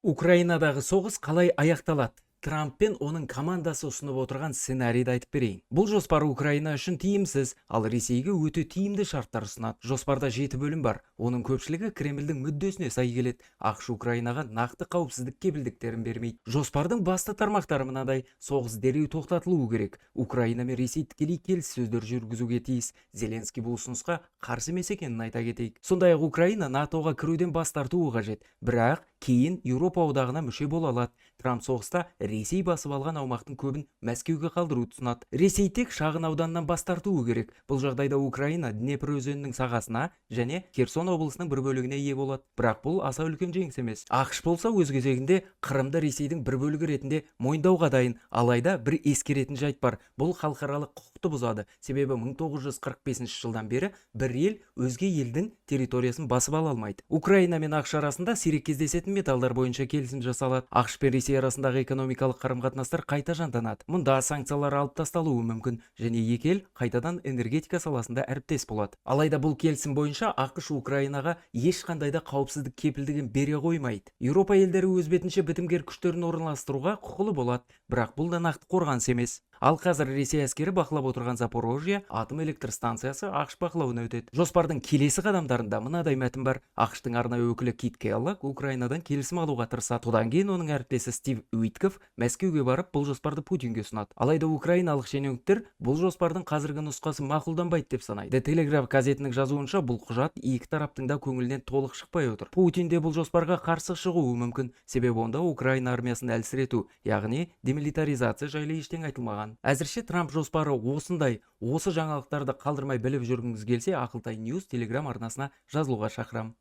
Украинадағы соғыс қалай аяқталады? Трамп пен оның командасы ұсынып отырған сценарийді айтып берейін. Бұл жоспар Украина үшін тиімсіз, ал Ресейге өте тиімді шарттар ұсынады. Жоспарда 7 бөлім бар. Оның көпшілігі Кремльдің мүддесіне сай келеді. ақш Украинаға нақты қауіпсіздік кепілдіктерін бермейді. Жоспардың басты тармақтары мынадай: соғыс дереу тоқтатылуы керек. Украина мен Ресей тікелей келіссөздер жүргізуге тиіс. Зеленский бұл ұсынысқа қарсы емес екенін айта кетейік. Сондай-ақ Украина НАТОға кіруден бас тартуы қажет. Бірақ кейін Еуропа одағына мүше бола алады. Трамп соғыста Ресей басып алған аумақтың көбін Мәскеуге қалдыруды ұсынады. Ресей тек шағын ауданнан бас тартуы керек. Бұл жағдайда Украина Днепр өзенінің сағасына және Херсон облысының бір бөлігіне ие болады. Бірақ бұл аса үлкен жеңіс емес. ақш болса өз кезегінде Қырымды Ресейдің бір бөлігі ретінде мойындауға дайын. Алайда бір ескеретін жайт бар. Бұл халықаралық құқықты бұзады. Себебі 1945 жылдан бері бір ел өзге елдің территориясын басып ала алмайды. Украина мен ақш арасында сирек кездесетін металдар бойынша келісім жасалады. ақш пен Ресей арасындағы экономикалық қарым-қатынастар қайта жанданады. Мұнда санкциялар алып тасталуы мүмкін және екі ел қайтадан энергетика саласында әріптес болады. Алайда бұл келісім бойынша ақш Украинаға ешқандай да қауіпсіздік кепілдігін бере қоймайды. Еуропа елдері өз бетінше бітімгер күштерін орналастыруға құқылы болады, бірақ бұл да нақты қорғаныс емес. Ал қазір Ресей әскері бақылап отырған Запорожье атом электр станциясы ақш бақылауына өтеді. Жоспардың келесі қадамдарында мынадай мәтін бар. ақштың арнайы өкілі Кит Келлог Украинадан келісім алуға тырысады. Одан кейін оның әріптесі Стив Уитков Мәскеуге барып бұл жоспарды Путинге ұсынады. Алайда украиналық шенеуніктер бұл жоспардың қазіргі нұсқасы мақұлданбайды деп санайды. The Telegraph газетінің жазуынша бұл құжат екі тараптың да көңілінен толық шықпай отыр. Путин де бұл жоспарға қарсы шығуы мүмкін, себебі онда Украина армиясын әлсірету, яғни демилитаризация жайлы ештеңе айтылмаған. Әзірше Трамп жоспары осындай. Осы жаңалықтарды қалдырмай біліп жүргіңіз келсе, Ақылтай News Telegram арнасына жазылуға шақырамын.